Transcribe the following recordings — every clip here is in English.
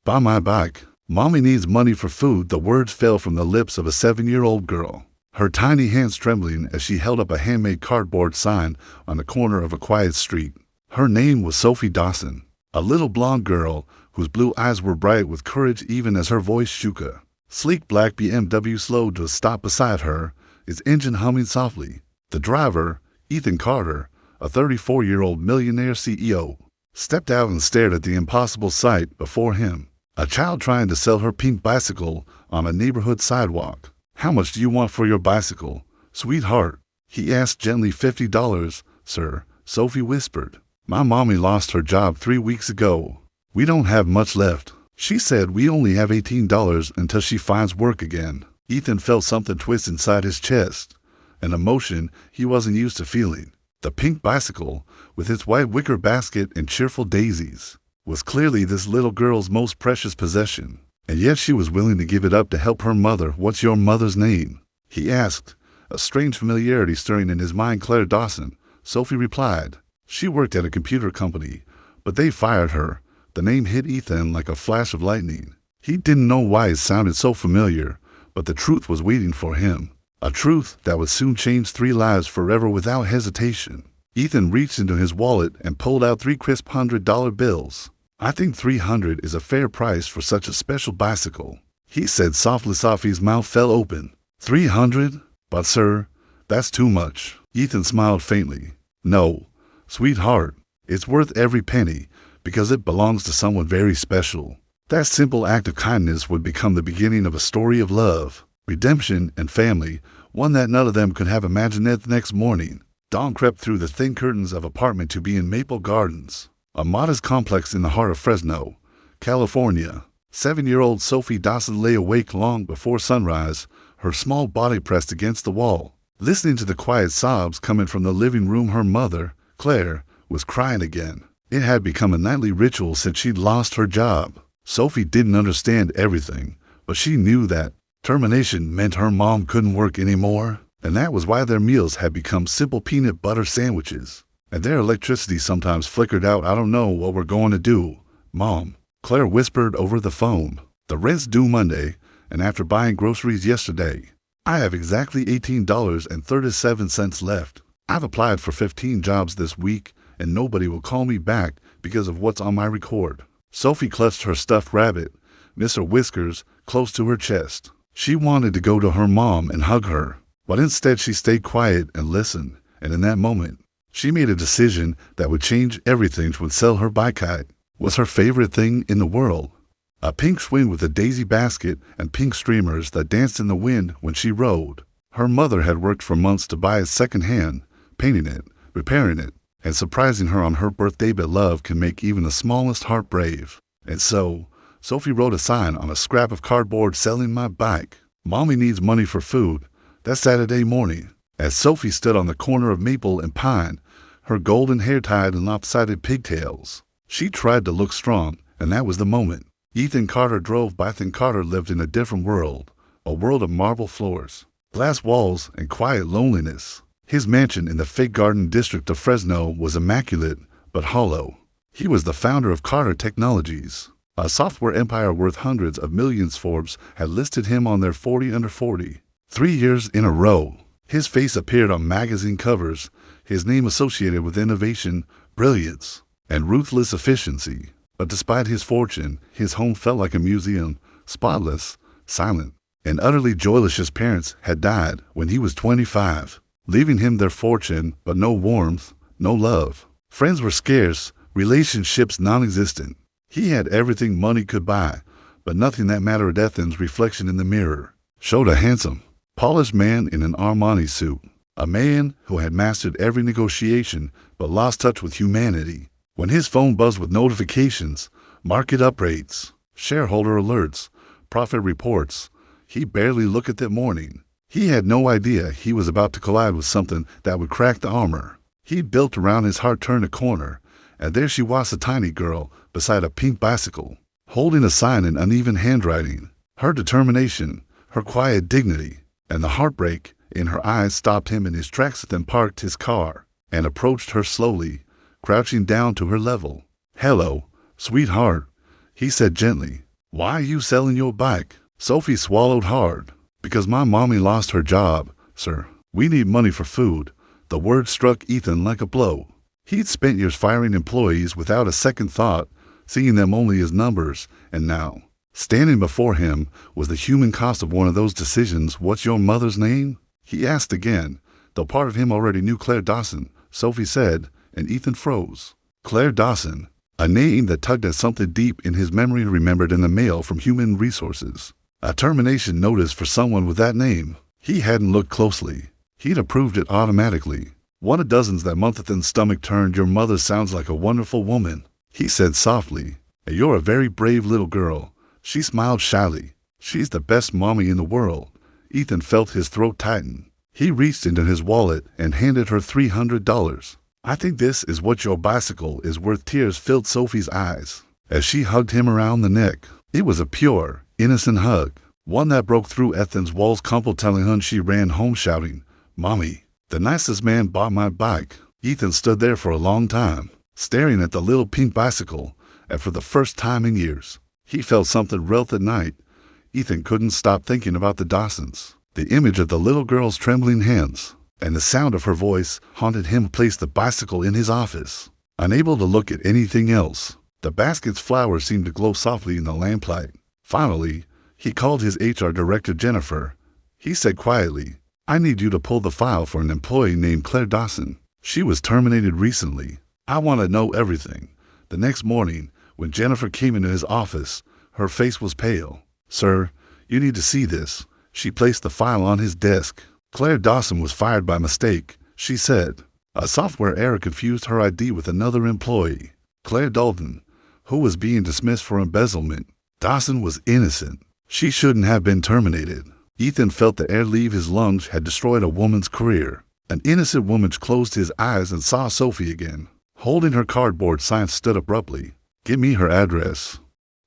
Buy my bike. Mommy needs money for food. The words fell from the lips of a 7-year-old girl, her tiny hands trembling as she held up a handmade cardboard sign on the corner of a quiet street. Her name was Sophie Dawson, a little blonde girl whose blue eyes were bright with courage even as her voice shook. A sleek black BMW slowed to a stop beside her, its engine humming softly. The driver, Ethan Carter, a 34-year-old millionaire CEO, stepped out and stared at the impossible sight before him. A child trying to sell her pink bicycle on a neighborhood sidewalk. "How much do you want for your bicycle, sweetheart?" he asked gently. $50, sir, Sophie whispered. "My mommy lost her job 3 weeks ago. We don't have much left. She said we only have $18 until she finds work again." Ethan felt something twist inside his chest, an emotion he wasn't used to feeling. The pink bicycle, with its white wicker basket and cheerful daisies, was clearly this little girl's most precious possession, and yet she was willing to give it up to help her mother. "What's your mother's name?" he asked, a strange familiarity stirring in his mind. "Claire Dawson," Sophie replied. "She worked at a computer company, but they fired her." The name hit Ethan like a flash of lightning. He didn't know why it sounded so familiar, but the truth was waiting for him, a truth that would soon change 3 lives forever. Without hesitation, Ethan reached into his wallet and pulled out 3 crisp $100 bills. "I think $300 is a fair price for such a special bicycle," he said softly. Sophie's mouth fell open. "$300? But sir, that's too much." Ethan smiled faintly. "No, sweetheart, it's worth every penny because it belongs to someone very special." That simple act of kindness would become the beginning of a story of love, redemption, and family, one that none of them could have imagined. The next morning, dawn crept through the thin curtains of apartment to be in Maple Gardens, a modest complex in the heart of Fresno, California. 7-year-old Sophie Dawson lay awake long before sunrise, her small body pressed against the wall, listening to the quiet sobs coming from the living room. Her mother, Claire, was crying again. It had become a nightly ritual since she'd lost her job. Sophie didn't understand everything, but she knew that termination meant her mom couldn't work anymore, and that was why their meals had become simple peanut butter sandwiches, and their electricity sometimes flickered out. "I don't know what we're going to do, Mom," Claire whispered over the phone. "The rent's due Monday, and after buying groceries yesterday, I have exactly $18.37 left. I've applied for 15 jobs this week, and nobody will call me back because of what's on my record." Sophie clutched her stuffed rabbit, Mr. Whiskers, close to her chest. She wanted to go to her mom and hug her, but instead she stayed quiet and listened, and in that moment, she made a decision that would change everything. She would sell her bike. It was her favorite thing in the world. A pink swing with a daisy basket and pink streamers that danced in the wind when she rode. Her mother had worked for months to buy it secondhand, painting it, repairing it, and surprising her on her birthday. But love can make even the smallest heart brave. And so, Sophie wrote a sign on a scrap of cardboard: "Selling my bike. Mommy needs money for food." That Saturday morning, as Sophie stood on the corner of Maple and Pine, her golden hair tied in lopsided pigtails, she tried to look strong, and that was the moment Ethan Carter drove by. Ethan Carter lived in a different world, a world of marble floors, glass walls, and quiet loneliness. His mansion in the Fig Garden district of Fresno was immaculate but hollow. He was the founder of Carter Technologies, a software empire worth hundreds of millions. Forbes had listed him on their 40 under 40. 3 years in a row, his face appeared on magazine covers, his name associated with innovation, brilliance, and ruthless efficiency. But despite his fortune, his home felt like a museum, spotless, silent, and utterly joyless. His parents had died when he was 25. Leaving him their fortune, but no warmth, no love. Friends were scarce, relationships non-existent. He had everything money could buy, but nothing that mattered. Ethan's reflection in the mirror showed a handsome, polished man in an Armani suit, a man who had mastered every negotiation but lost touch with humanity. When his phone buzzed with notifications, market upgrades, shareholder alerts, profit reports, he barely looked at that morning. He had no idea he was about to collide with something that would crack the armor he'd built around his heart. Turned a corner, and there she was, a tiny girl beside a pink bicycle, holding a sign in uneven handwriting. Her determination, her quiet dignity, and the heartbreak in her eyes stopped him in his tracks. Then parked his car and approached her slowly, crouching down to her level. "Hello, sweetheart," he said gently. Why are you selling your bike? Sophie swallowed hard. Because my mommy lost her job, sir. We need money for food. The word struck Ethan like a blow. He'd spent years firing employees without a second thought, seeing them only as numbers, and now, standing before him, was the human cost of one of those decisions. What's your mother's name? He asked again, though part of him already knew Claire Dawson. Sophie said, and Ethan froze. Claire Dawson, a name that tugged at something deep in his memory remembered in the mail from Human Resources. A termination notice for someone with that name. He hadn't looked closely. He'd approved it automatically. One of dozens that month. Ethan's stomach turned. Your mother sounds like a wonderful woman, he said softly. And you're a very brave little girl. She smiled shyly. She's the best mommy in the world. Ethan felt his throat tighten. He reached into his wallet and handed her $300. I think this is what your bicycle is worth. Tears filled Sophie's eyes as she hugged him around the neck. It was a pure, innocent hug, one that broke through Ethan's walls. Telling her she ran home shouting, Mommy, the nicest man bought my bike. Ethan stood there for a long time, staring at the little pink bicycle, and for the first time in years, he felt something real that night. Ethan couldn't stop thinking about the Dawsons. The image of the little girl's trembling hands and the sound of her voice haunted him. Placed the bicycle in his office, unable to look at anything else. The basket's flowers seemed to glow softly in the lamplight. Finally, he called his HR director, Jennifer. He said quietly, I need you to pull the file for an employee named Claire Dawson. She was terminated recently. I want to know everything. The next morning, when Jennifer came into his office, her face was pale. Sir, you need to see this. She placed the file on his desk. Claire Dawson was fired by mistake, she said. A software error confused her ID with another employee, Claire Dalton, who was being dismissed for embezzlement. Dawson was innocent. She shouldn't have been terminated. Ethan felt the air leave his lungs. Had destroyed a woman's career. An innocent woman. Closed his eyes and saw Sophie again. Holding her cardboard sign, stood abruptly. Give me her address.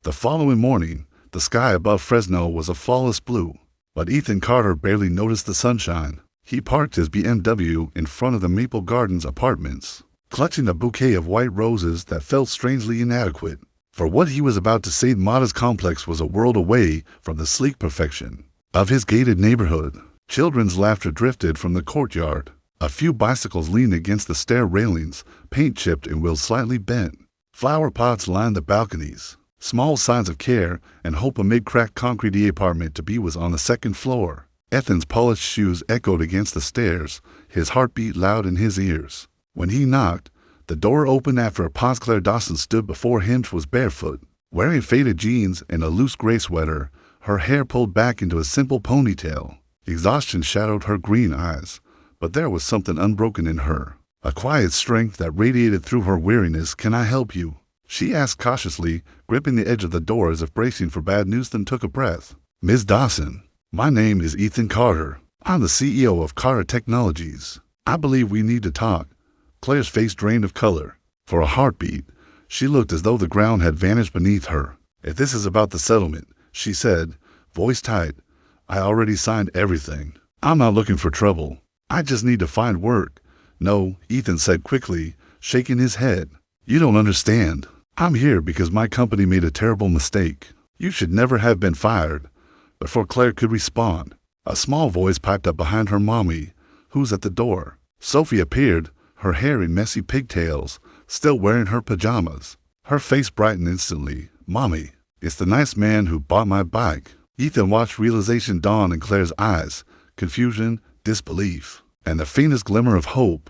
The following morning, the sky above Fresno was a flawless blue, but Ethan Carter barely noticed the sunshine. He parked his BMW in front of the Maple Gardens apartments, clutching a bouquet of white roses that felt strangely inadequate for what he was about to say. Mata's complex was a world away from the sleek perfection of his gated neighborhood. Children's laughter drifted from the courtyard. A few bicycles leaned against the stair railings, paint chipped and wheels slightly bent. Flower pots lined the balconies. Small signs of care and hope amid cracked concrete. The apartment to be was on the second floor. Ethan's polished shoes echoed against the stairs, his heartbeat loud in his ears. When he knocked, the door opened. After a pause, Claire Dawson stood before him. She was barefoot, wearing faded jeans and a loose gray sweater, her hair pulled back into a simple ponytail. Exhaustion shadowed her green eyes, but there was something unbroken in her, a quiet strength that radiated through her weariness. Can I help you? She asked cautiously, gripping the edge of the door as if bracing for bad news. Then took a breath. Ms. Dawson, my name is Ethan Carter. I'm the CEO of Carter Technologies. I believe we need to talk. Claire's face drained of color. For a heartbeat, she looked as though the ground had vanished beneath her. If this is about the settlement, she said, voice tight, I already signed everything. I'm not looking for trouble. I just need to find work. No, Ethan said quickly, shaking his head. You don't understand. I'm here because my company made a terrible mistake. You should never have been fired. Before Claire could respond, a small voice piped up behind her. Mommy, who's at the door? Sophie appeared, her hair in messy pigtails, still wearing her pajamas. Her face brightened instantly. Mommy, it's the nice man who bought my bike. Ethan watched realization dawn in Claire's eyes, confusion, disbelief, and the faintest glimmer of hope.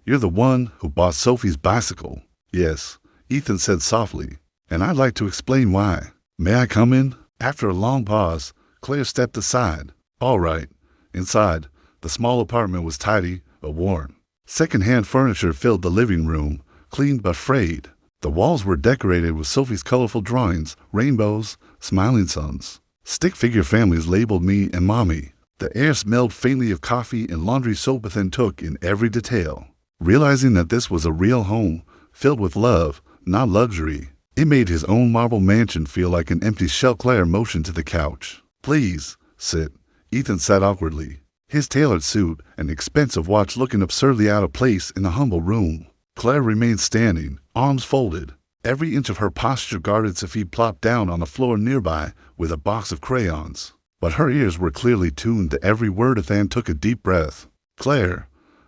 You're the one who bought Sophie's bicycle. Yes, Ethan said softly, and I'd like to explain why. May I come in? After a long pause, Claire stepped aside. All right. Inside, the small apartment was tidy but worn. Second-hand furniture filled the living room, clean but frayed. The walls were decorated with Sophie's colorful drawings, rainbows, smiling suns. Stick figure families labeled me and Mommy. The air smelled faintly of coffee and laundry soap. Ethan took in every detail, realizing that this was a real home, filled with love, not luxury. It made his own marble mansion feel like an empty shell. Claire motioned to the couch. Please, sit. Ethan sat awkwardly, his tailored suit and expensive watch looking absurdly out of place in the humble room. Claire remained standing, arms folded, Every inch of her posture guarded Sophie plopped down on the floor nearby with a box of crayons. But her ears were clearly tuned to every word. Ethan took a deep breath. Claire,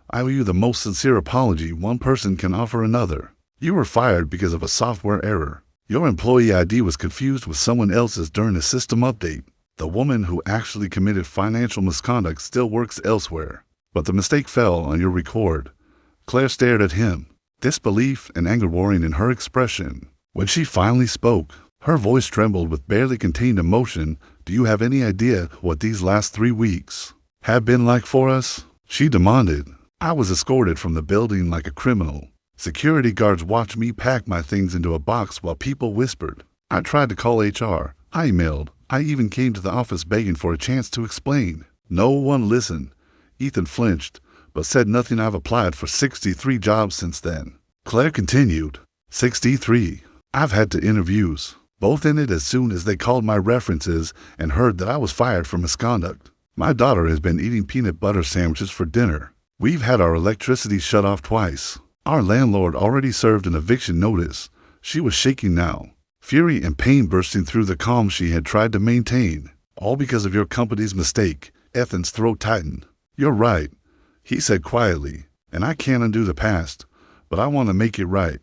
I owe you the most sincere apology one person can offer another. You were fired because of a software error. Your employee ID was confused with someone else's during a system update. The woman who actually committed financial misconduct still works elsewhere. But the mistake fell on your record. Claire stared at him, disbelief and anger warring in her expression. When she finally spoke, her voice trembled with barely contained emotion. Do you have any idea what these last 3 weeks have been like for us? She demanded. I was escorted from the building like a criminal. Security guards watched me pack my things into a box while people whispered. I tried to call HR. I emailed. I even came to the office begging for a chance to explain. No one listened. Ethan flinched, but said nothing. I've applied for 63 jobs since then. Claire continued. 63. I've had to interviews. Both ended as soon as they called my references and heard that I was fired for misconduct. My daughter has been eating peanut butter sandwiches for dinner. We've had our electricity shut off twice. Our landlord already served an eviction notice. She was shaking now, fury and pain bursting through the calm she had tried to maintain. All because of your company's mistake. Ethan's throat tightened. You're right, he said quietly, and I can't undo the past, but I want to make it right.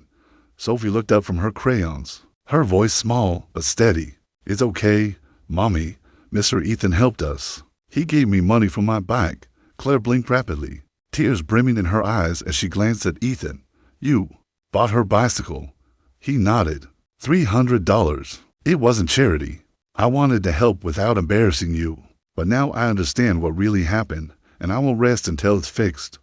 Sophie looked up from her crayons, her voice small but steady. It's okay, Mommy. Mr. Ethan helped us. He gave me money for my bike. Claire blinked rapidly, tears brimming in her eyes as she glanced at Ethan. You bought her bicycle. He nodded. $300. It wasn't charity. I wanted to help without embarrassing you. But now I understand what really happened, and I won't rest until it's fixed.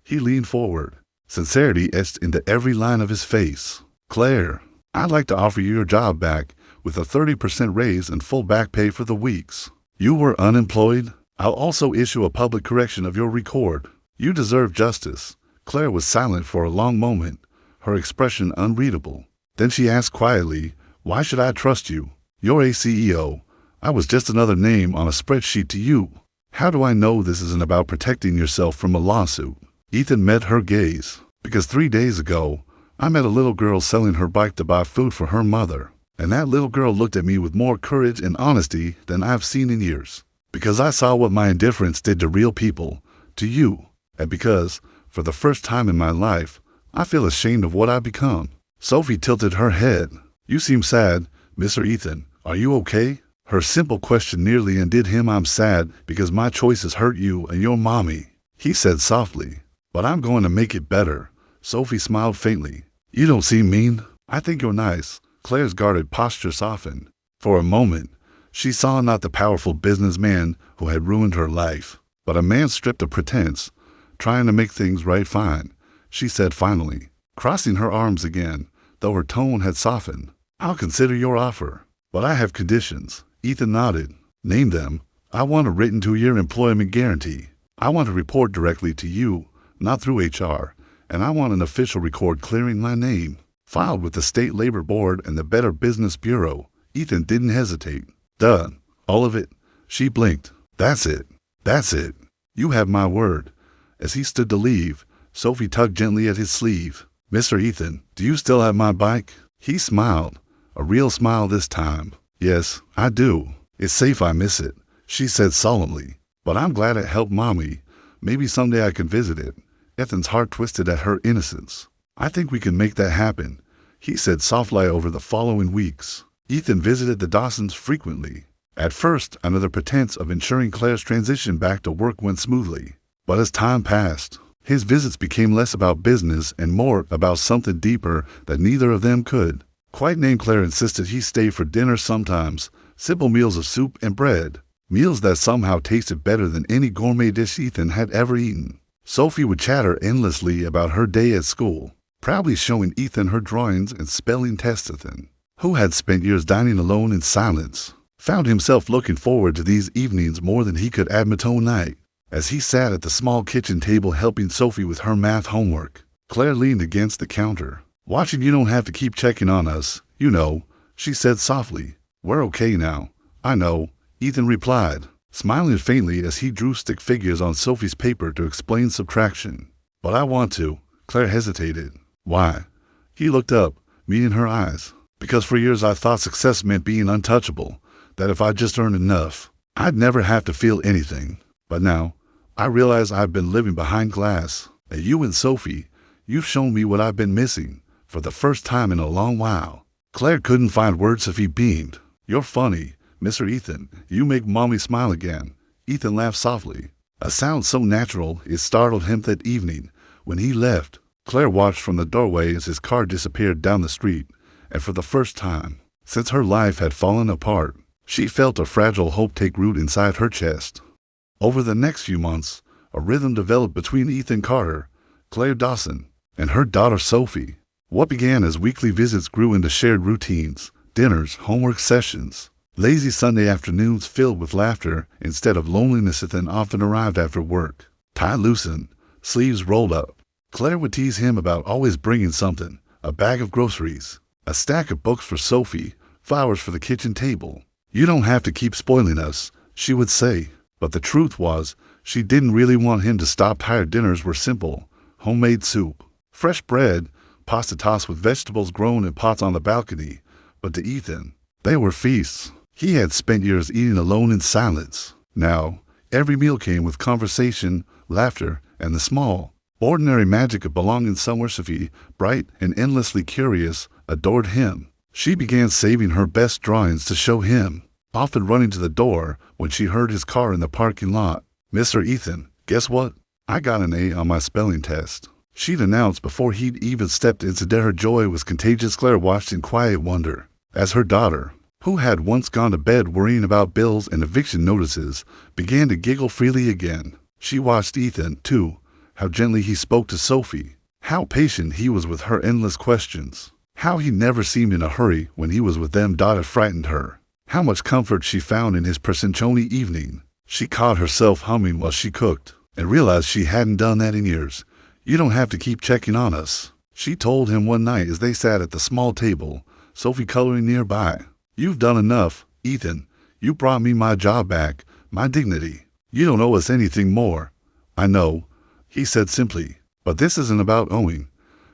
He leaned forward, sincerity etched into every line of his face. Claire, I'd like to offer you your job back with a 30% raise and full back pay for the weeks you were unemployed. I'll also issue a public correction of your record. You deserve justice. Claire was silent for a long moment, her expression unreadable. Then she asked quietly, why should I trust you? You're a CEO. I was just another name on a spreadsheet to you. How do I know this isn't about protecting yourself from a lawsuit? Ethan met her gaze. Because 3 days ago, I met a little girl selling her bike to buy food for her mother. And that little girl looked at me with more courage and honesty than I've seen in years. Because I saw what my indifference did to real people, to you. And because, for the first time in my life, I feel ashamed of what I've become. Sophie tilted her head. You seem sad, Mr. Ethan. Are you okay? Her simple question nearly undid him. I'm sad because my choices hurt you and your mommy, he said softly. But I'm going to make it better. Sophie smiled faintly. You don't seem mean. I think you're nice. Claire's guarded posture softened. For a moment, she saw not the powerful businessman who had ruined her life, but a man stripped of pretense, trying to make things right. Fine, she said finally, crossing her arms again, though her tone had softened. I'll consider your offer, but I have conditions. Ethan nodded. Name them. I want a written 2-year employment guarantee. I want to report directly to you, not through HR, and I want an official record clearing my name, filed with the State Labor Board and the Better Business Bureau. Ethan didn't hesitate. Done. All of it. She blinked. That's it. That's it. You have my word. As he stood to leave, Sophie tugged gently at his sleeve. Mr. Ethan, do you still have my bike? He smiled. A real smile this time. Yes, I do. It's safe I miss it, she said solemnly. But I'm glad it helped Mommy. Maybe someday I can visit it. Ethan's heart twisted at her innocence. I think we can make that happen, he said softly. Over the following weeks, Ethan visited the Dawsons frequently. At first, under the pretense of ensuring Claire's transition back to work went smoothly. But as time passed, his visits became less about business and more about something deeper that neither of them could quite name. Claire insisted he stay for dinner sometimes, simple meals of soup and bread, meals that somehow tasted better than any gourmet dish Ethan had ever eaten. Sophie would chatter endlessly about her day at school, proudly showing Ethan her drawings and spelling tests. Ethan, who had spent years dining alone in silence, found himself looking forward to these evenings more than he could admit. Night, as he sat at the small kitchen table helping Sophie with her math homework, Claire leaned against the counter, watching. You don't have to keep checking on us, you know, she said softly. We're okay now. I know, Ethan replied, smiling faintly as he drew stick figures on Sophie's paper to explain subtraction. But I want to. Claire hesitated. Why? He looked up, meeting her eyes. Because for years I thought success meant being untouchable, that if I just earned enough, I'd never have to feel anything. But now, I realize I've been living behind glass. And you and Sophie, you've shown me what I've been missing, for the first time in a long while. Claire couldn't find words if he beamed. You're funny, Mr. Ethan. You make Mommy smile again. Ethan laughed softly, a sound so natural it startled him that evening. When he left, Claire watched from the doorway as his car disappeared down the street, and for the first time since her life had fallen apart, she felt a fragile hope take root inside her chest. Over the next few months, a rhythm developed between Ethan Carter, Claire Dawson, and her daughter Sophie. What began as weekly visits grew into shared routines, dinners, homework sessions, lazy Sunday afternoons filled with laughter instead of loneliness that then often arrived after work. Tie loosened, sleeves rolled up. Claire would tease him about always bringing something, a bag of groceries, a stack of books for Sophie, flowers for the kitchen table. You don't have to keep spoiling us, she would say. But the truth was, she didn't really want him to stop. Tired dinners were simple: homemade soup, fresh bread, pasta tossed with vegetables grown in pots on the balcony. But to Ethan, they were feasts. He had spent years eating alone in silence. Now, every meal came with conversation, laughter, and the small, ordinary magic of belonging somewhere. Sophie, bright and endlessly curious, adored him. She began saving her best drawings to show him, often running to the door when she heard his car in the parking lot. Mr. Ethan, guess what? I got an A on my spelling test, she'd announced before he'd even stepped into her joy was contagious. Claire watched in quiet wonder as her daughter, who had once gone to bed worrying about bills and eviction notices, began to giggle freely again. She watched Ethan, too, how gently he spoke to Sophie, how patient he was with her endless questions, how he never seemed in a hurry when he was with them. Daughter frightened her. How much comfort she found in his persichoni evening. She caught herself humming while she cooked, and realized she hadn't done that in years. You don't have to keep checking on us, she told him one night as they sat at the small table, Sophie coloring nearby. You've done enough, Ethan. You brought me my job back, my dignity. You don't owe us anything more. I know, he said simply, but this isn't about owing.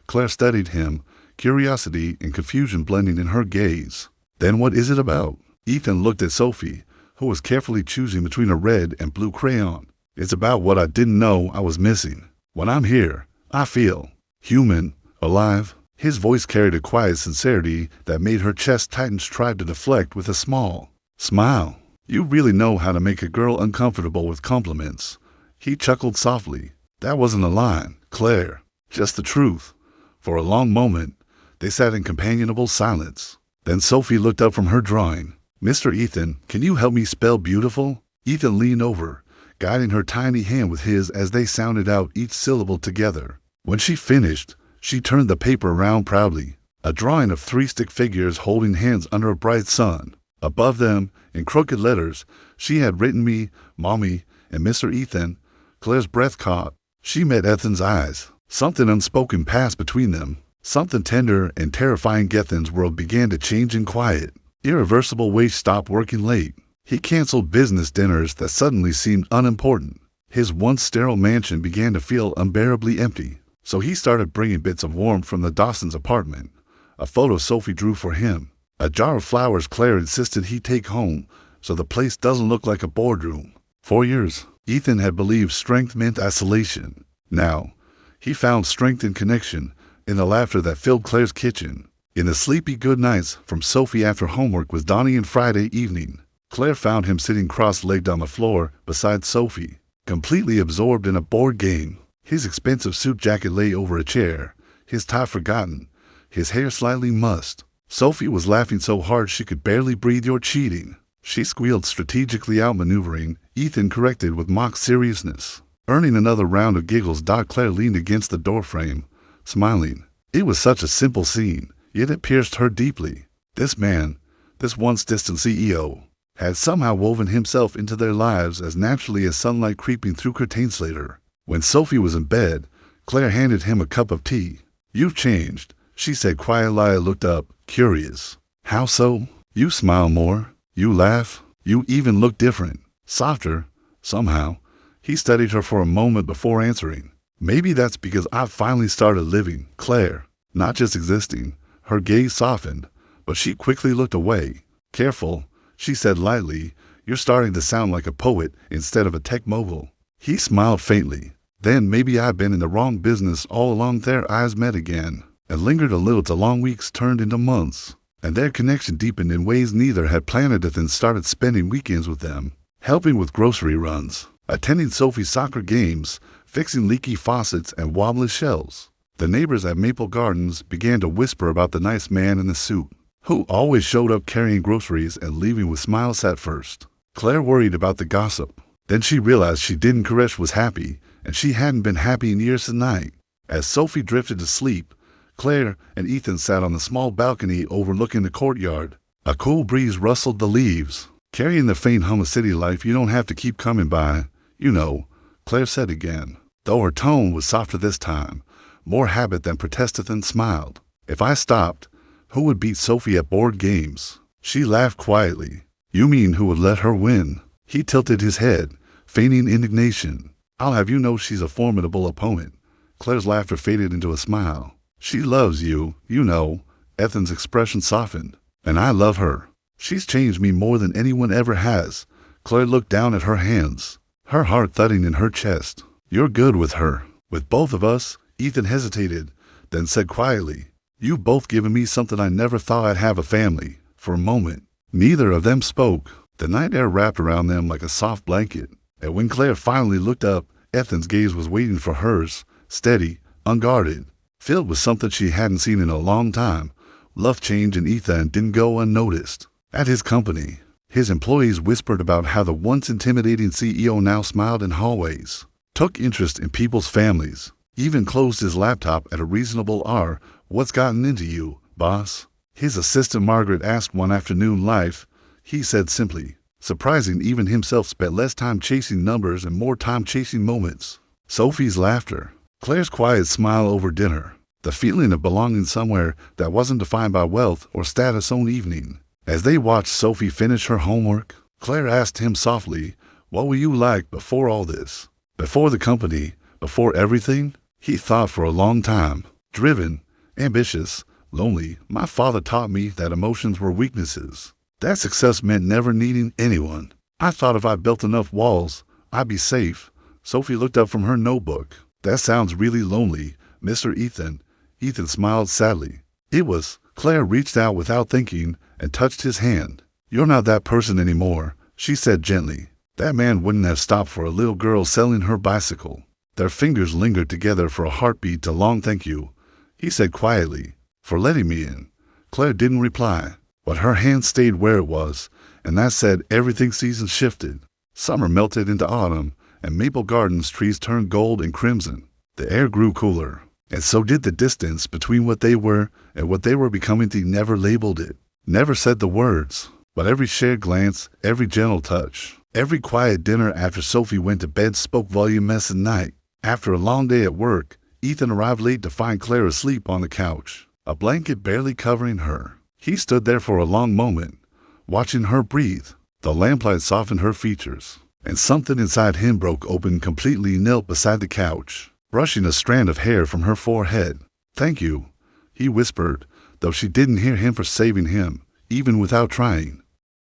Claire studied him, curiosity and confusion blending in her gaze. Then what is it about? Ethan looked at Sophie, who was carefully choosing between a red and blue crayon. It's about what I didn't know I was missing. When I'm here, I feel human, alive. His voice carried a quiet sincerity that made her chest tighten. She tried to deflect with a small smile. You really know how to make a girl uncomfortable with compliments. He chuckled softly. That wasn't a line, Claire, just the truth. For a long moment, they sat in companionable silence. Then Sophie looked up from her drawing. Mr. Ethan, can you help me spell beautiful? Ethan leaned over, guiding her tiny hand with his as they sounded out each syllable together. When she finished, she turned the paper around proudly. A drawing of 3 stick figures holding hands under a bright sun. Above them, in crooked letters, she had written me, Mommy, and Mr. Ethan. Claire's breath caught. She met Ethan's eyes. Something unspoken passed between them. Something tender and terrifying. Ethan's world began to change in quiet, irreversible ways. Stopped working late. He canceled business dinners that suddenly seemed unimportant. His once sterile mansion began to feel unbearably empty. So he started bringing bits of warmth from the Dawsons' apartment. A photo Sophie drew for him. A jar of flowers Claire insisted he take home so the place doesn't look like a boardroom. For years, Ethan had believed strength meant isolation. Now, he found strength in connection, in the laughter that filled Claire's kitchen, in the sleepy good nights from Sophie after homework was dawning. And Friday evening, Claire found him sitting cross-legged on the floor beside Sophie, completely absorbed in a board game. His expensive suit jacket lay over a chair, his tie forgotten, his hair slightly mussed. Sophie was laughing so hard she could barely breathe. You're cheating, she squealed, strategically outmaneuvering Ethan corrected with mock seriousness. Earning another round of giggles, Claire leaned against the doorframe, smiling. It was such a simple scene, yet it pierced her deeply. This man, this once distant CEO, had somehow woven himself into their lives as naturally as sunlight creeping through curtains. Later, when Sophie was in bed, Claire handed him a cup of tea. You've changed, she said quietly. I looked up, curious. How so? You smile more, you laugh, you even look different, softer, somehow. He studied her for a moment before answering. Maybe that's because I've finally started living, Claire, not just existing. Her gaze softened, but she quickly looked away. Careful, she said lightly, you're starting to sound like a poet instead of a tech mogul. He smiled faintly. Then maybe I've been in the wrong business all along. Their eyes met again, and lingered a little till long weeks turned into months, and their connection deepened in ways neither had planned. Ethan started spending weekends with them, helping with grocery runs, attending Sophie's soccer games, fixing leaky faucets and wobbly shelves. The neighbors at Maple Gardens began to whisper about the nice man in the suit, who always showed up carrying groceries and leaving with smiles. At first, Claire worried about the gossip. Then she realized she didn't. Koresh was happy, and she hadn't been happy in years. Tonight, as Sophie drifted to sleep, Claire and Ethan sat on the small balcony overlooking the courtyard. A cool breeze rustled the leaves, carrying the faint hum of city life. You don't have to keep coming by, you know, Claire said again, though her tone was softer this time, more habit than protest. Ethan smiled. If I stopped, who would beat Sophie at board games? She laughed quietly. You mean who would let her win? He tilted his head, feigning indignation. I'll have you know she's a formidable opponent. Claire's laughter faded into a smile. She loves you, you know. Ethan's expression softened. And I love her. She's changed me more than anyone ever has. Claire looked down at her hands, her heart thudding in her chest. You're good with her. With both of us? Ethan hesitated, then said quietly, you've both given me something. I never thought I'd have a family. For a moment, neither of them spoke. The night air wrapped around them like a soft blanket. And when Claire finally looked up, Ethan's gaze was waiting for hers, steady, unguarded, filled with something she hadn't seen in a long time. Love changed in Ethan and didn't go unnoticed. At his company, his employees whispered about how the once intimidating CEO now smiled in hallways, took interest in people's families, even closed his laptop at a reasonable hour. What's gotten into you, boss? His assistant Margaret asked one afternoon. Life, he said simply. Surprising, even himself spent less time chasing numbers and more time chasing moments. Sophie's laughter, Claire's quiet smile over dinner, the feeling of belonging somewhere that wasn't defined by wealth or status. One evening, as they watched Sophie finish her homework, Claire asked him softly, what were you like before all this? Before the company, before everything? He thought for a long time. Driven, ambitious, lonely. My father taught me that emotions were weaknesses, that success meant never needing anyone. I thought if I built enough walls, I'd be safe. Sophie looked up from her notebook. That sounds really lonely, Mr. Ethan. Ethan smiled sadly. It was. Claire reached out without thinking and touched his hand. You're not that person anymore, she said gently. That man wouldn't have stopped for a little girl selling her bicycle. Their fingers lingered together for a heartbeat. A long thank you, he said quietly, for letting me in. Claire didn't reply, but her hand stayed where it was, and that said everything. Seasons shifted. Summer melted into autumn, and Maple Gardens trees turned gold and crimson. The air grew cooler, and so did the distance between what they were and what they were becoming. They never labeled it, never said the words, but every shared glance, every gentle touch, every quiet dinner after Sophie went to bed spoke volumes. At night, after a long day at work, Ethan arrived late to find Claire asleep on the couch, a blanket barely covering her. He stood there for a long moment, watching her breathe. The lamplight softened her features, and something inside him broke open completely. He knelt beside the couch, brushing a strand of hair from her forehead. Thank you, he whispered, though she didn't hear him, for saving him, even without trying.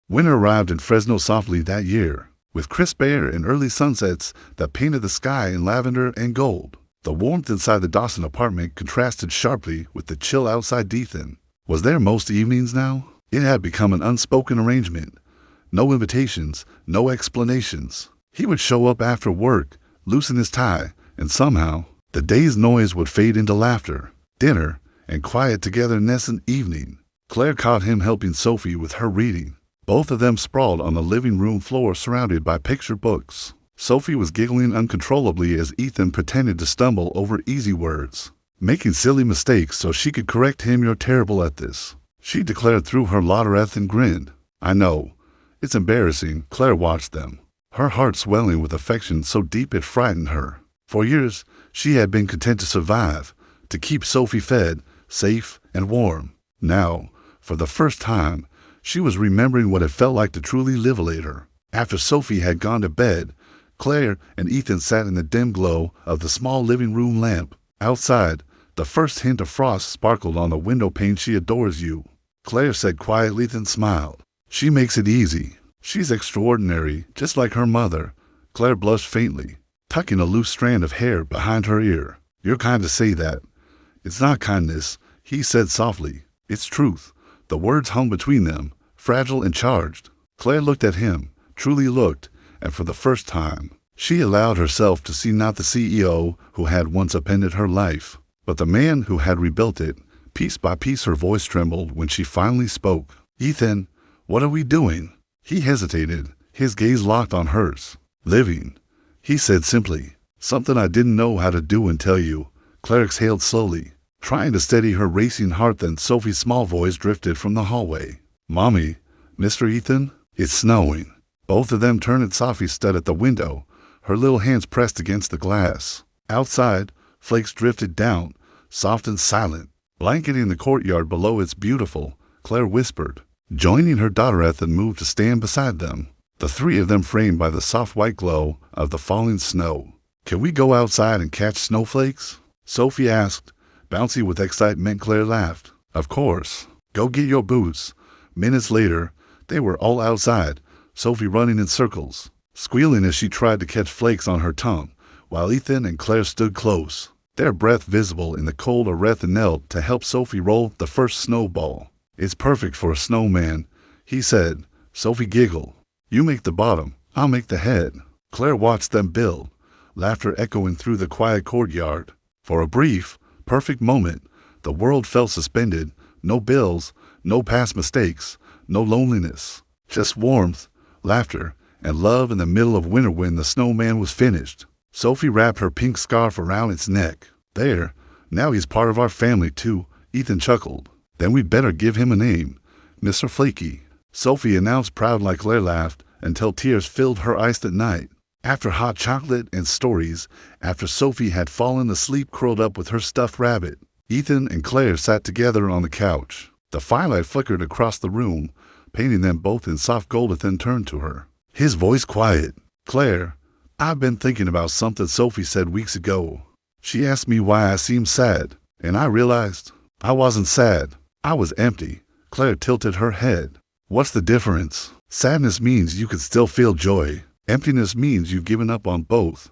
Winter arrived in Fresno softly that year, with crisp air and early sunsets that painted the sky in lavender and gold. The warmth inside the Dawson apartment contrasted sharply with the chill outside. Ethan was there most evenings now. It had become an unspoken arrangement. No invitations, no explanations. He would show up after work, loosen his tie, and somehow the day's noise would fade into laughter, dinner, and quiet togetherness. An evening, Claire caught him helping Sophie with her reading. Both of them sprawled on the living room floor surrounded by picture books. Sophie was giggling uncontrollably as Ethan pretended to stumble over easy words, making silly mistakes so she could correct him. You're terrible at this, she declared through her laughter. Ethan grinned. I know. It's embarrassing. Claire watched them, her heart swelling with affection so deep it frightened her. For years, she had been content to survive, to keep Sophie fed, safe, and warm. Now, for the first time, she was remembering what it felt like to truly live later. After Sophie had gone to bed, Claire and Ethan sat in the dim glow of the small living room lamp. Outside, The first hint of frost sparkled on the window pane. She adores you, Claire said quietly, then smiled. She makes it easy. She's extraordinary, just like her mother. Claire blushed faintly, tucking a loose strand of hair behind her ear. You're kind to say that. It's not kindness, he said softly. It's truth. The words hung between them, fragile and charged. Claire looked at him, truly looked, and for the first time, she allowed herself to see not the CEO who had once upended her life, but the man who had rebuilt it. Piece by piece her voice trembled when she finally spoke. Ethan, what are we doing? He hesitated, his gaze locked on hers. Living, he said simply. Something I didn't know how to do and tell you. Claire exhaled slowly, trying to steady her racing heart. Then Sophie's small voice drifted from the hallway. Mommy, Mr. Ethan, it's snowing. Both of them turned and Sophie stood at the window, her little hands pressed against the glass. Outside, flakes drifted down, soft and silent, blanketing the courtyard below. It's beautiful, Claire whispered, joining her daughter. Ethan moved to stand beside them, the three of them framed by the soft white glow of the falling snow. Can we go outside and catch snowflakes? Sophie asked, bouncy with excitement. Claire laughed. Of course. Go get your boots. Minutes later, they were all outside, Sophie running in circles, squealing as she tried to catch flakes on her tongue, while Ethan and Claire stood close, their breath visible in the cold. Ethan knelt to help Sophie roll the first snowball. It's perfect for a snowman, he said. Sophie giggled. You make the bottom, I'll make the head. Claire watched them build, laughter echoing through the quiet courtyard. For a brief, perfect moment, the world felt suspended. No bills, no past mistakes, no loneliness. Just warmth, laughter, and love in the middle of winter. When the snowman was finished, Sophie wrapped her pink scarf around its neck. There, now he's part of our family too, Ethan chuckled. Then we'd better give him a name. Mr. Flaky, Sophie announced proud. Like Claire laughed until tears filled her eyes. That night, after hot chocolate and stories, after Sophie had fallen asleep curled up with her stuffed rabbit, Ethan and Claire sat together on the couch. The firelight flickered across the room, painting them both in soft gold. Ethan turned to her, his voice quiet. Claire, I've been thinking about something Sophie said weeks ago. She asked me why I seemed sad, and I realized I wasn't sad. I was empty. Claire tilted her head. What's the difference? Sadness means you can still feel joy. Emptiness means you've given up on both.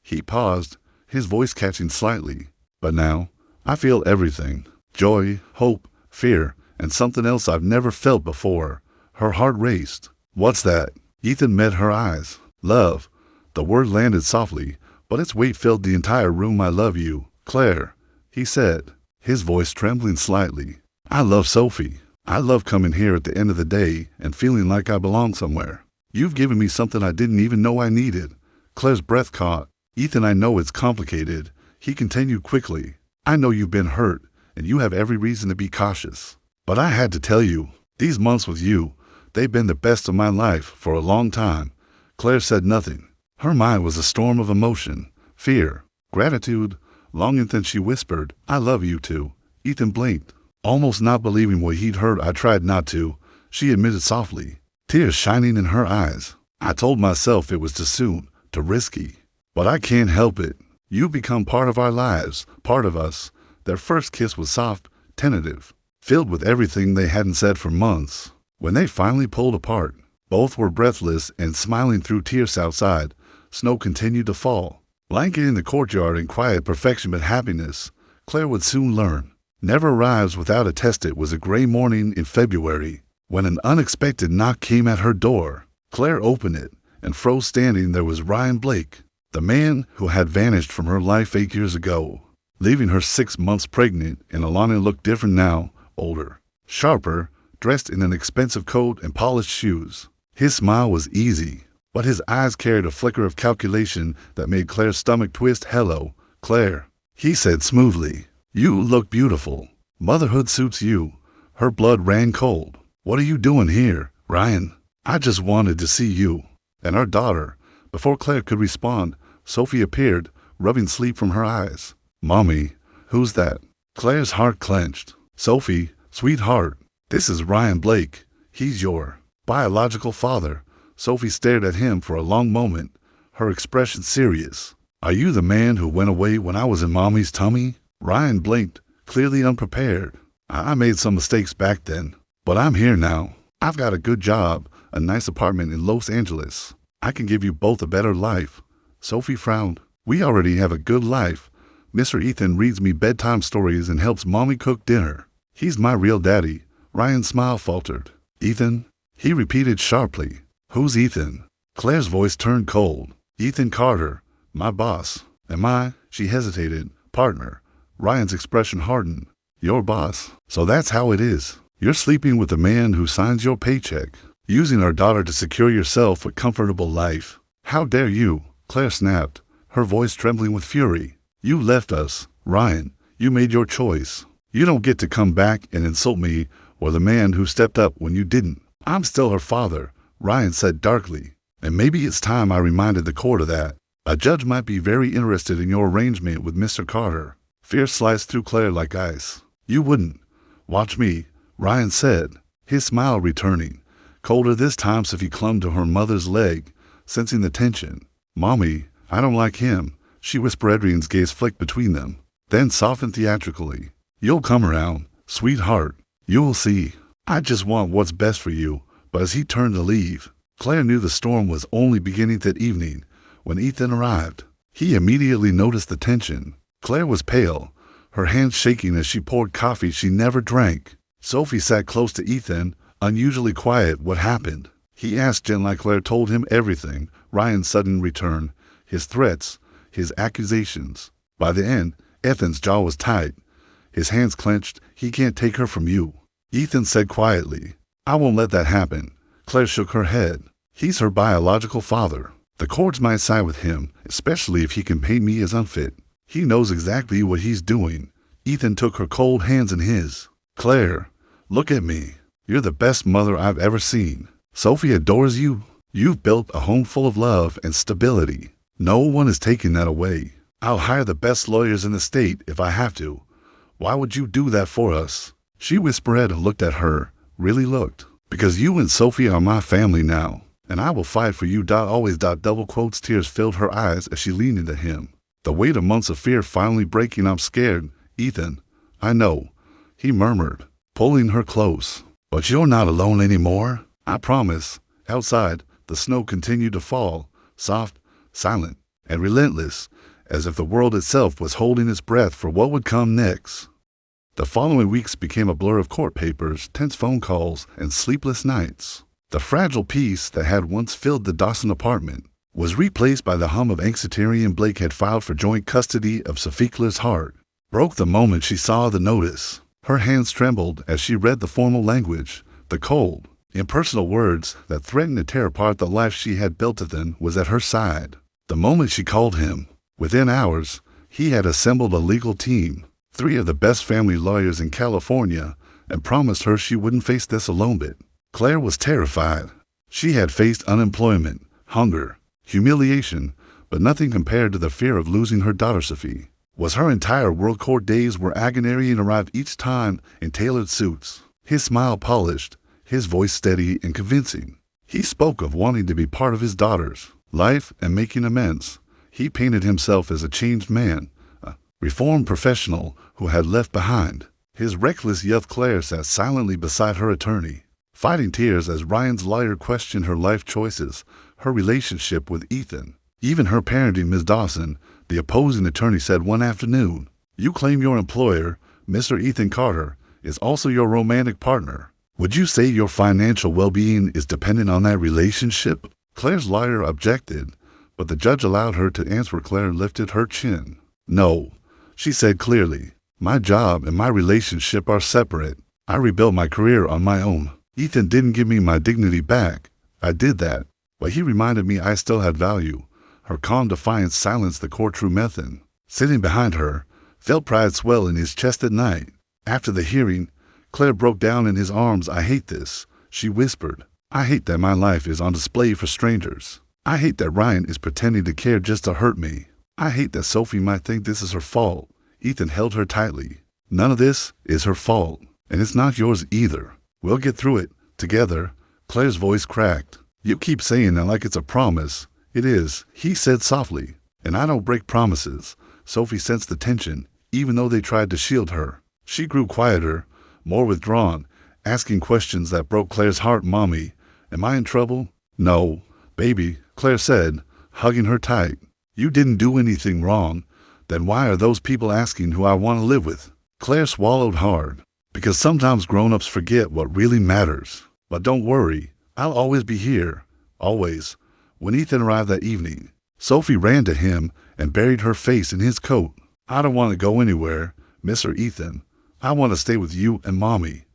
He paused, his voice catching slightly. But now, I feel everything. Joy, hope, fear, and something else I've never felt before. Her heart raced. What's that? Ethan met her eyes. Love. The word landed softly, but its weight filled the entire room. I love you, Claire, he said, his voice trembling slightly. I love Sophie. I love coming here at the end of the day and feeling like I belong somewhere. You've given me something I didn't even know I needed. Claire's breath caught. Ethan, I know it's complicated, he continued quickly. I know you've been hurt, and you have every reason to be cautious. But I had to tell you, these months with you, they've been the best of my life for a long time. Claire said nothing. Her mind was a storm of emotion, fear, gratitude, longing. Then she whispered, I love you too. Ethan blinked, almost not believing what he'd heard. I tried not to, she admitted softly, tears shining in her eyes. I told myself it was too soon, too risky. But I can't help it. You become part of our lives, part of us. Their first kiss was soft, tentative, filled with everything they hadn't said for months. When they finally pulled apart, both were breathless and smiling through tears. Outside, snow continued to fall, blanketing the courtyard in quiet perfection. But happiness, Claire would soon learn, never arrives without a test. It was a gray morning in February when an unexpected knock came at her door. Claire opened it and froze. Standing there was Ryan Blake, the man who had vanished from her life 8 years ago, leaving her 6 months pregnant. And Alana looked different now, older, sharper, dressed in an expensive coat and polished shoes. His smile was easy, but his eyes carried a flicker of calculation that made Claire's stomach twist. Hello, Claire, he said smoothly. You look beautiful. Motherhood suits you. Her blood ran cold. What are you doing here, Ryan? I just wanted to see you and our daughter. Before Claire could respond, Sophie appeared, rubbing sleep from her eyes. Mommy, who's that? Claire's heart clenched. Sophie, sweetheart, this is Ryan Blake. He's your biological father. Sophie stared at him for a long moment, her expression serious. Are you the man who went away when I was in Mommy's tummy? Ryan blinked, clearly unprepared. I made some mistakes back then, but I'm here now. I've got a good job, a nice apartment in Los Angeles. I can give you both a better life. Sophie frowned. We already have a good life. Mr. Ethan reads me bedtime stories and helps Mommy cook dinner. He's my real daddy. Ryan's smile faltered. Ethan? He repeated sharply. Who's Ethan? Claire's voice turned cold. Ethan Carter, my boss. Am I? She hesitated. Partner. Ryan's expression hardened. Your boss. So that's how it is. You're sleeping with the man who signs your paycheck, using our daughter to secure yourself a comfortable life. How dare you? Claire snapped, her voice trembling with fury. You left us, Ryan. You made your choice. You don't get to come back and insult me or the man who stepped up when you didn't. I'm still her father, Ryan said darkly. And maybe it's time I reminded the court of that. A judge might be very interested in your arrangement with Mr. Carter. Fear sliced through Claire like ice. You wouldn't. Watch me, Ryan said, his smile returning, colder this time as if he clung to her mother's leg, sensing the tension. Mommy, I don't like him, she whispered. Adrian's gaze flicked between them, then softened theatrically. You'll come around, sweetheart. You'll see. I just want what's best for you. But as he turned to leave, Claire knew the storm was only beginning that evening when Ethan arrived. He immediately noticed the tension. Claire was pale, her hands shaking as she poured coffee she never drank. Sophie sat close to Ethan, unusually quiet. What happened? He asked gently. Claire told him everything. Ryan's sudden return, his threats, his accusations. By the end, Ethan's jaw was tight, his hands clenched. He can't take her from you, Ethan said quietly. I won't let that happen. Claire shook her head. He's her biological father. The courts might side with him, especially if he can paint me as unfit. He knows exactly what he's doing. Ethan took her cold hands in his. Claire, look at me. You're the best mother I've ever seen. Sophie adores you. You've built a home full of love and stability. No one is taking that away. I'll hire the best lawyers in the state if I have to. Why would you do that for us? She whispered and looked at her, really looked. Because you and Sophie are my family now, and I will fight for you. Always. Double quotes. Tears filled her eyes as she leaned into him. The weight of months of fear finally breaking. I'm scared, Ethan. I know, he murmured, pulling her close. But you're not alone anymore. I promise. Outside, the snow continued to fall, soft, silent, and relentless, as if the world itself was holding its breath for what would come next. The following weeks became a blur of court papers, tense phone calls, and sleepless nights. The fragile peace that had once filled the Dawson apartment was replaced by the hum of anxiety. And Blake had filed for joint custody of Sophie. Claire's heart broke the moment she saw the notice. Her hands trembled as she read the formal language, the cold, impersonal words that threatened to tear apart the life she had built. Ethan was at her side. The moment she called him, within hours, he had assembled a legal team, 3 of the best family lawyers in California, and promised her she wouldn't face this alone. But Claire was terrified. She had faced unemployment, hunger, humiliation, but nothing compared to the fear of losing her daughter. Sophie was her entire world. Court days were agony and arrived each time in tailored suits. His smile polished, his voice steady and convincing. He spoke of wanting to be part of his daughter's life and making amends. He painted himself as a changed man, a reformed professional who had left behind his reckless youth. Claire sat silently beside her attorney, fighting tears as Ryan's lawyer questioned her life choices, her relationship with Ethan, even her parenting. Ms. Dawson, the opposing attorney, said one afternoon, "You claim your employer, Mr. Ethan Carter, is also your romantic partner. Would you say your financial well-being is dependent on that relationship?" Claire's lawyer objected, but the judge allowed her to answer. Claire lifted her chin. "No," she said clearly. "My job and my relationship are separate. I rebuilt my career on my own. Ethan didn't give me my dignity back. I did that, but he reminded me I still had value." Her calm defiance silenced the courtroom. Ethan, sitting behind her, felt pride swell in his chest at night. After the hearing, Claire broke down in his arms. "I hate this," she whispered. "I hate that my life is on display for strangers. I hate that Ryan is pretending to care just to hurt me. I hate that Sophie might think this is her fault." Ethan held her tightly. "None of this is her fault, and it's not yours either. We'll get through it, together." Claire's voice cracked. "You keep saying that like it's a promise." "It is," he said softly. "And I don't break promises." Sophie sensed the tension, even though they tried to shield her. She grew quieter, more withdrawn, asking questions that broke Claire's heart. "Mommy, am I in trouble?" "No, baby," Claire said, hugging her tight. "You didn't do anything wrong. Then why are those people asking who I want to live with?" Claire swallowed hard. "Because sometimes grown-ups forget what really matters. But don't worry, I'll always be here. Always." When Ethan arrived that evening, Sophie ran to him and buried her face in his coat. "I don't want to go anywhere, Mr. Ethan. I want to stay with you and Mommy."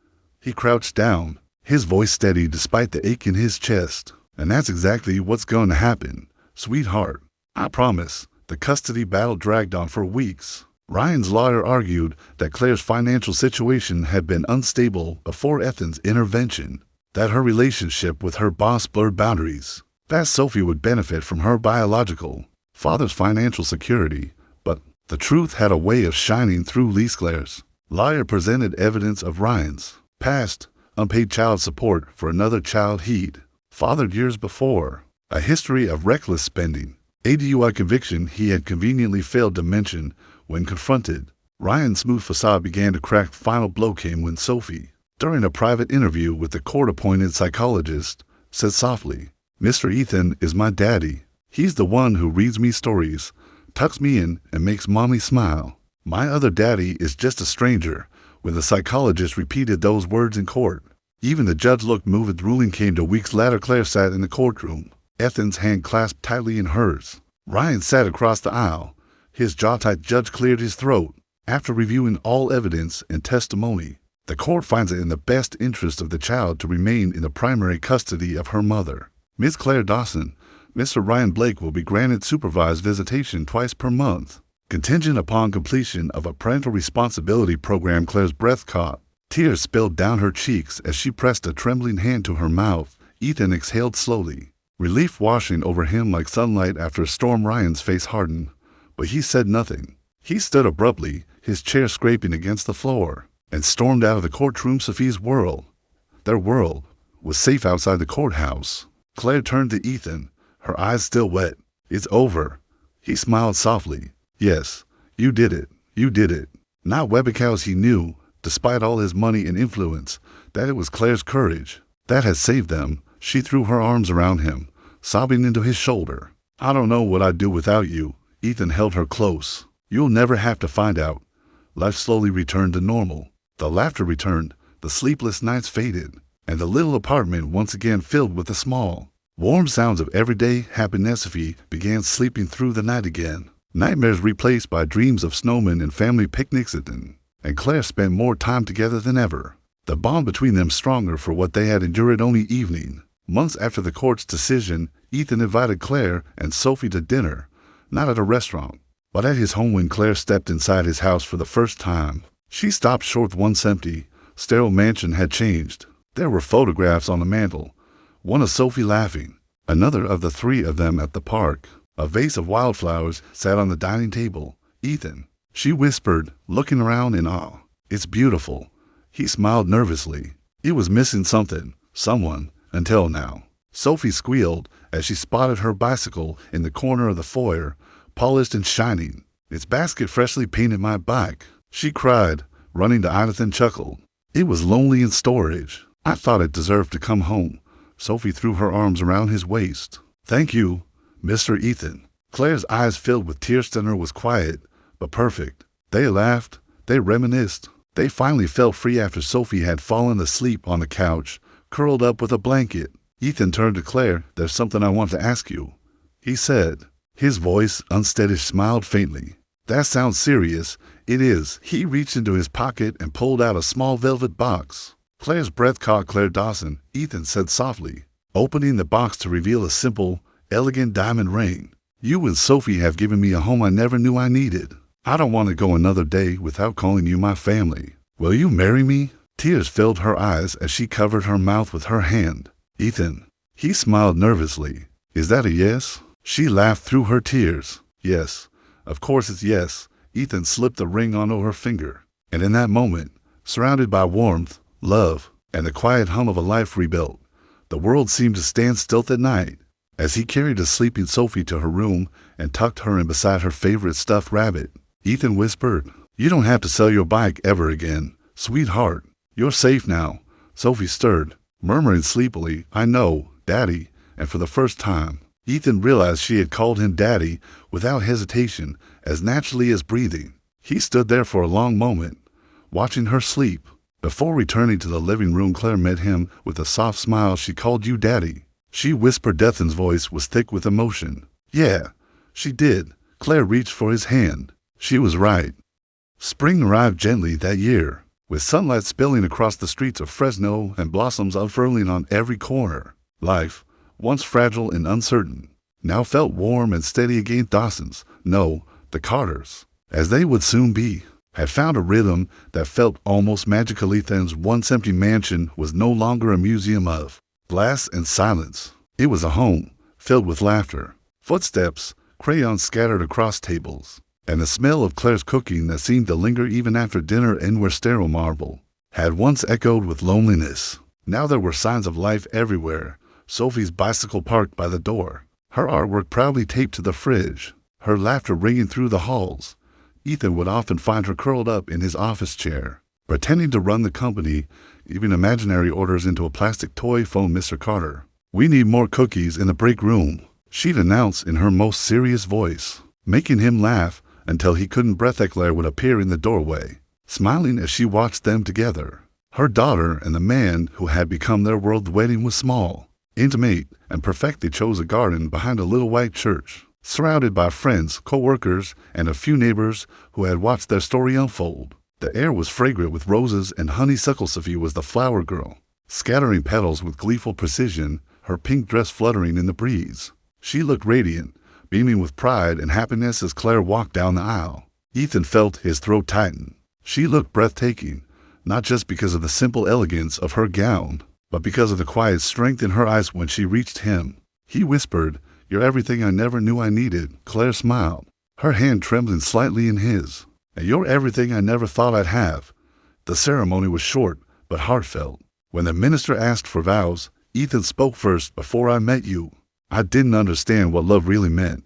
He crouched down, his voice steady despite the ache in his chest. "And that's exactly what's going to happen, sweetheart. I promise." The custody battle dragged on for weeks. Ryan's lawyer argued that Claire's financial situation had been unstable before Ethan's intervention, that her relationship with her boss blurred boundaries, that Sophie would benefit from her biological father's financial security. But the truth had a way of shining through. Claire's lawyer presented evidence of Ryan's past unpaid child support for another child he'd fathered years before, a history of reckless spending, a DUI conviction he had conveniently failed to mention when confronted. Ryan's smooth facade began to crack. The final blow came when Sophie, during a private interview with the court-appointed psychologist, said softly, "Mr. Ethan is my daddy. He's the one who reads me stories, tucks me in, and makes Mommy smile. My other daddy is just a stranger." When the psychologist repeated those words in court, even the judge looked moved. The ruling came 2 weeks later. Claire sat in the courtroom, Ethan's hand clasped tightly in hers. Ryan sat across the aisle, his jaw tight. Judge cleared his throat. "After reviewing all evidence and testimony, the court finds it in the best interest of the child to remain in the primary custody of her mother. Ms. Claire Dawson, Mr. Ryan Blake will be granted supervised visitation twice per month, contingent upon completion of a parental responsibility program." Claire's breath caught. Tears spilled down her cheeks as she pressed a trembling hand to her mouth. Ethan exhaled slowly, relief washing over him like sunlight after a storm. Ryan's face hardened, but he said nothing. He stood abruptly, his chair scraping against the floor, and stormed out of the courtroom. Sophie's world, their world, was safe outside the courthouse. Claire turned to Ethan, her eyes still wet. "It's over." He smiled softly. "Yes, you did it. You did it." Not Webbecows. He knew, despite all his money and influence, that it was Claire's courage that had saved them. She threw her arms around him, sobbing into his shoulder. "I don't know what I'd do without you." Ethan held her close. "You'll never have to find out." Life slowly returned to normal. The laughter returned, the sleepless nights faded, and the little apartment once again filled with the small, warm sounds of everyday happiness. Sophie began sleeping through the night again, nightmares replaced by dreams of snowmen and family picnics. Ethan and Claire spent more time together than ever, the bond between them stronger for what they had endured. Only evening, months after the court's decision, Ethan invited Claire and Sophie to dinner, not at a restaurant, but at his home. When Claire stepped inside his house for the first time, she stopped short. Once empty, sterile mansion had changed. There were photographs on the mantel, one of Sophie laughing, another of the three of them at the park. A vase of wildflowers sat on the dining table. "Ethan," she whispered, looking around in awe. "It's beautiful." He smiled nervously. It was missing something, someone, until now. Sophie squealed as she spotted her bicycle in the corner of the foyer, polished and shining. "Its basket freshly painted my bike," she cried, running to Jonathan. Chuckled. "It was lonely in storage. I thought it deserved to come home." Sophie threw her arms around his waist. "Thank you, Mr. Ethan." Claire's eyes filled with tears. Dinner was quiet, but perfect. They laughed, they reminisced. They finally felt free after Sophie had fallen asleep on the couch, curled up with a blanket. Ethan turned to Claire. "There's something I want to ask you," he said. His voice, unsteady, smiled faintly. "That sounds serious." "It is." He reached into his pocket and pulled out a small velvet box. Claire's breath caught. "Claire Dawson," Ethan said softly, opening the box to reveal a simple, elegant diamond ring. "You and Sophie have given me a home I never knew I needed. I don't want to go another day without calling you my family. Will you marry me?" Tears filled her eyes as she covered her mouth with her hand. "Ethan." He smiled nervously. "Is that a yes?" She laughed through her tears. "Yes, of course it's yes." Ethan slipped the ring onto her finger. And in that moment, surrounded by warmth, love, and the quiet hum of a life rebuilt, the world seemed to stand still at night. As he carried a sleeping Sophie to her room and tucked her in beside her favorite stuffed rabbit, Ethan whispered, You don't have to sell your bike ever again, sweetheart. You're safe now. Sophie stirred, murmuring sleepily, I know, Daddy, and for the first time, Ethan realized she had called him Daddy without hesitation, as naturally as breathing. He stood there for a long moment, watching her sleep. Before returning to the living room, Claire met him with a soft smile. She called you Daddy. She whispered. Ethan's voice was thick with emotion. Yeah, she did. Claire reached for his hand. She was right. Spring arrived gently that year, with sunlight spilling across the streets of Fresno and blossoms unfurling on every corner. Life, once fragile and uncertain, now felt warm and steady again. Dawson's, no, the Carters, as they would soon be, had found a rhythm that felt almost magical. Ethan's once empty mansion was no longer a museum of glass and silence. It was a home filled with laughter, footsteps, crayons scattered across tables, and the smell of Claire's cooking that seemed to linger even after dinner and where sterile marble had once echoed with loneliness. Now there were signs of life everywhere. Sophie's bicycle parked by the door, her artwork proudly taped to the fridge, her laughter ringing through the halls. Ethan would often find her curled up in his office chair, pretending to run the company, even imaginary orders into a plastic toy phone. Mr. Carter, we need more cookies in the break room, she'd announce in her most serious voice, making him laugh until he couldn't breathe. Claire would appear in the doorway, smiling as she watched them together. Her daughter and the man who had become their world. The wedding was small, intimate, and perfect. They chose a garden behind a little white church, surrounded by friends, co-workers, and a few neighbors who had watched their story unfold. The air was fragrant with roses and honeysuckle. Sophie was the flower girl, scattering petals with gleeful precision, her pink dress fluttering in the breeze. She looked radiant, beaming with pride and happiness as Claire walked down the aisle. Ethan felt his throat tighten. She looked breathtaking, not just because of the simple elegance of her gown, but because of the quiet strength in her eyes when she reached him. He whispered, You're everything I never knew I needed. Claire smiled, her hand trembling slightly in his. And you're everything I never thought I'd have. The ceremony was short, but heartfelt. When the minister asked for vows, Ethan spoke first. Before I met you, I didn't understand what love really meant.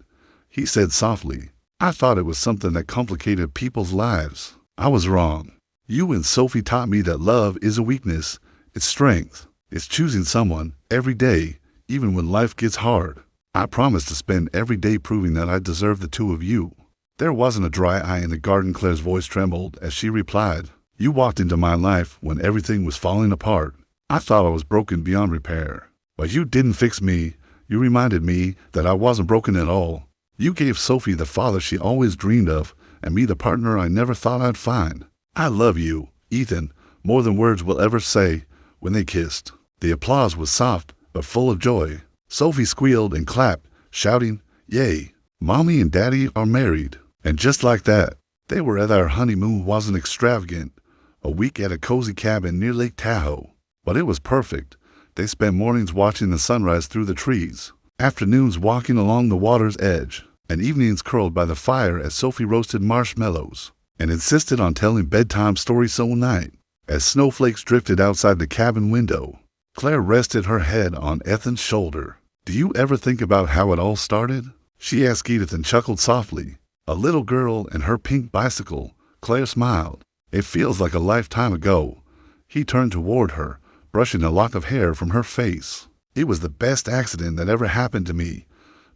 He said softly, I thought it was something that complicated people's lives. I was wrong. You and Sophie taught me that love is a weakness. It's strength. It's choosing someone every day, even when life gets hard. I promised to spend every day proving that I deserve the two of you. There wasn't a dry eye in the garden. Claire's voice trembled as she replied, You walked into my life when everything was falling apart. I thought I was broken beyond repair. But you didn't fix me. You reminded me that I wasn't broken at all. You gave Sophie the father she always dreamed of, and me the partner I never thought I'd find. I love you, Ethan, more than words will ever say. When they kissed, the applause was soft but full of joy. Sophie squealed and clapped, shouting, Yay, Mommy and Daddy are married. And just like that, they were at our honeymoon. Wasn't extravagant, a week at a cozy cabin near Lake Tahoe, but it was perfect. They spent mornings watching the sunrise through the trees, afternoons walking along the water's edge, and evenings curled by the fire as Sophie roasted marshmallows and insisted on telling bedtime stories so night. As snowflakes drifted outside the cabin window, Claire rested her head on Ethan's shoulder. Do you ever think about how it all started? She asked. Edith and chuckled softly. A little girl and her pink bicycle. Claire smiled. It feels like a lifetime ago. He turned toward her, brushing a lock of hair from her face. It was the best accident that ever happened to me.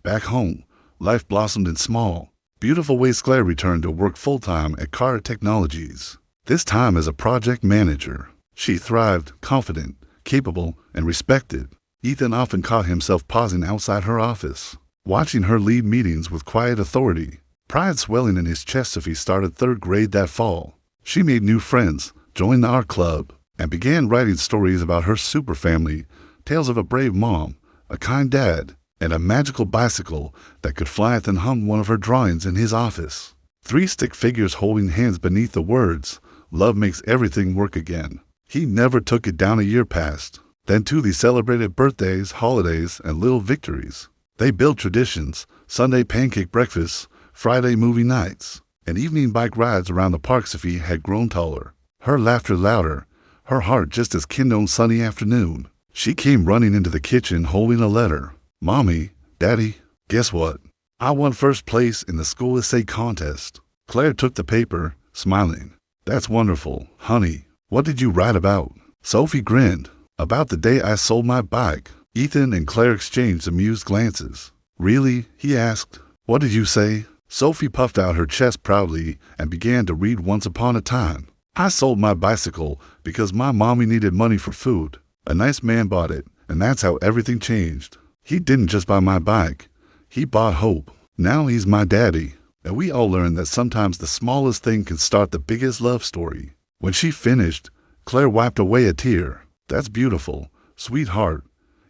Back home, life blossomed in small, beautiful ways. Claire returned to work full-time at Carter Technologies, this time as a project manager. She thrived, confident, capable, and respected. Ethan often caught himself pausing outside her office, watching her lead meetings with quiet authority, pride swelling in his chest. Sophie started third grade that fall. She made new friends, joined the art club, and began writing stories about her super family, tales of a brave mom, a kind dad, and a magical bicycle that could fly. Ethan hummed one of her drawings in his office. 3 stick figures holding hands beneath the words, Love makes everything work again. He never took it down. A year passed. Then too they celebrated birthdays, holidays, and little victories. They built traditions, Sunday pancake breakfasts, Friday movie nights, and evening bike rides around the park. Sophie had grown taller, her laughter louder, her heart just as kind on sunny afternoon. She came running into the kitchen holding a letter. Mommy, Daddy, guess what? I won first place in the school essay contest. Claire took the paper, smiling. That's wonderful, honey. What did you write about? Sophie grinned. About the day I sold my bike. Ethan and Claire exchanged amused glances. Really? He asked. What did you say? Sophie puffed out her chest proudly and began to read Once Upon a Time. I sold my bicycle because my mommy needed money for food. A nice man bought it, and that's how everything changed. He didn't just buy my bike. He bought hope. Now he's my daddy. And we all learned that sometimes the smallest thing can start the biggest love story. When she finished, Claire wiped away a tear. That's beautiful, sweetheart.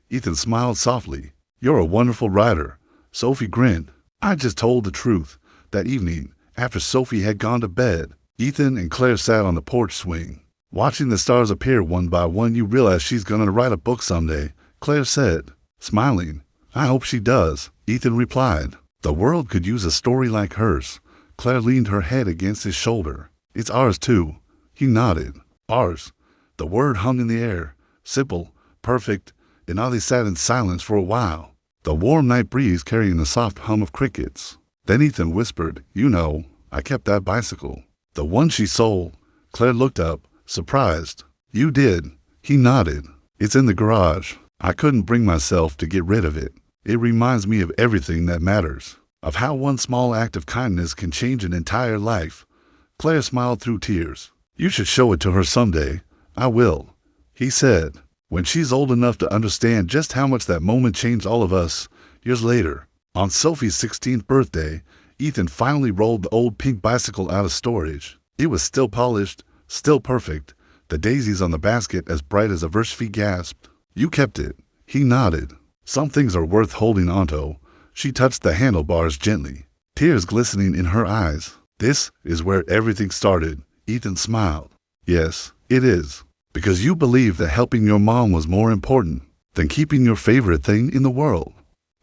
Ethan smiled softly. You're a wonderful writer. Sophie grinned. I just told the truth. That evening, after Sophie had gone to bed, Ethan and Claire sat on the porch swing. Watching the stars appear one by one, you realize she's gonna write a book someday, Claire said, smiling. I hope she does, Ethan replied. The world could use a story like hers. Claire leaned her head against his shoulder. It's ours too. He nodded. Ours. The word hung in the air, simple, perfect, and now they sat in silence for a while, the warm night breeze carrying the soft hum of crickets. Then Ethan whispered, You know, I kept that bicycle. The one she sold. Claire looked up, surprised. You did. He nodded. It's in the garage. I couldn't bring myself to get rid of it. It reminds me of everything that matters, of how one small act of kindness can change an entire life. Claire smiled through tears. You should show it to her someday. I will, he said, when she's old enough to understand just how much that moment changed all of us. Years later, on Sophie's 16th birthday, Ethan finally rolled the old pink bicycle out of storage. It was still polished, still perfect, the daisies on the basket as bright as a Sophie gasped. You kept it. He nodded. Some things are worth holding onto. She touched the handlebars gently, tears glistening in her eyes. This is where everything started. Ethan smiled. Yes, it is. Because you believe that helping your mom was more important than keeping your favorite thing in the world.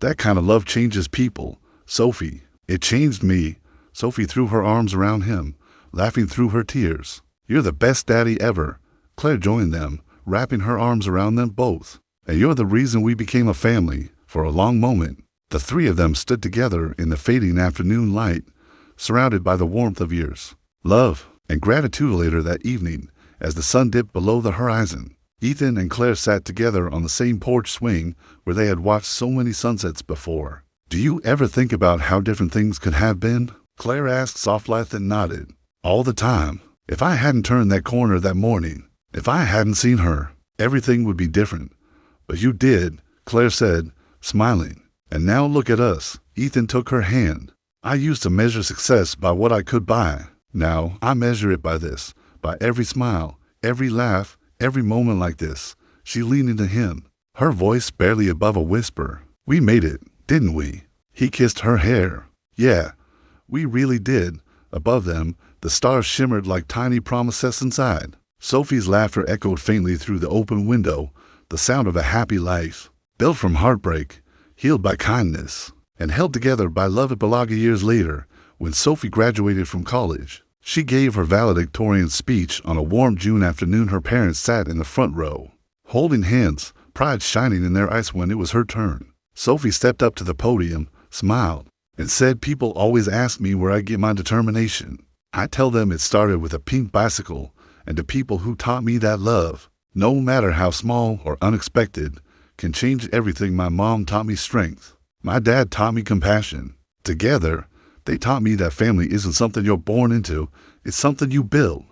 That kind of love changes people. Sophie, it changed me. Sophie threw her arms around him, laughing through her tears. You're the best daddy ever. Claire joined them, wrapping her arms around them both. And you're the reason we became a family. For a long moment, the three of them stood together in the fading afternoon light, surrounded by the warmth of years, love, and gratitude. Later that evening, as the sun dipped below the horizon, Ethan and Claire sat together on the same porch swing where they had watched so many sunsets before. Do you ever think about how different things could have been? Claire asked softly, and nodded. All the time. If I hadn't turned that corner that morning, if I hadn't seen her, everything would be different. But you did, Claire said, smiling. And now look at us. Ethan took her hand. I used to measure success by what I could buy. Now I measure it by this, by every smile, every laugh, every moment like this. She leaned into him, her voice barely above a whisper. We made it, didn't we? He kissed her hair. Yeah, we really did. Above them, the stars shimmered like tiny promises inside. Sophie's laughter echoed faintly through the open window, the sound of a happy life, built from heartbreak, healed by kindness, and held together by love. At Balaga years later, when Sophie graduated from college, she gave her valedictorian speech on a warm June afternoon. Her parents sat in the front row, holding hands, pride shining in their eyes. When it was her turn, Sophie stepped up to the podium, smiled, and said, People always ask me where I get my determination. I tell them it started with a pink bicycle and the people who taught me that love, no matter how small or unexpected, can change everything. My mom taught me strength. My dad taught me compassion. Together, they taught me that family isn't something you're born into, it's something you build.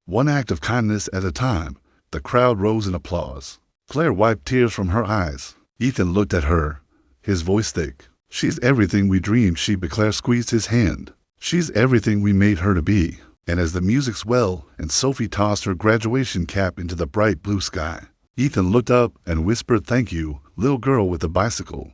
One act of kindness at a time. The crowd rose in applause. Claire wiped tears from her eyes. Ethan looked at her, his voice thick. She's everything we dreamed she be. Claire squeezed his hand. She's everything we made her to be. And as the music swelled and Sophie tossed her graduation cap into the bright blue sky, Ethan looked up and whispered, Thank you, little girl with the bicycle.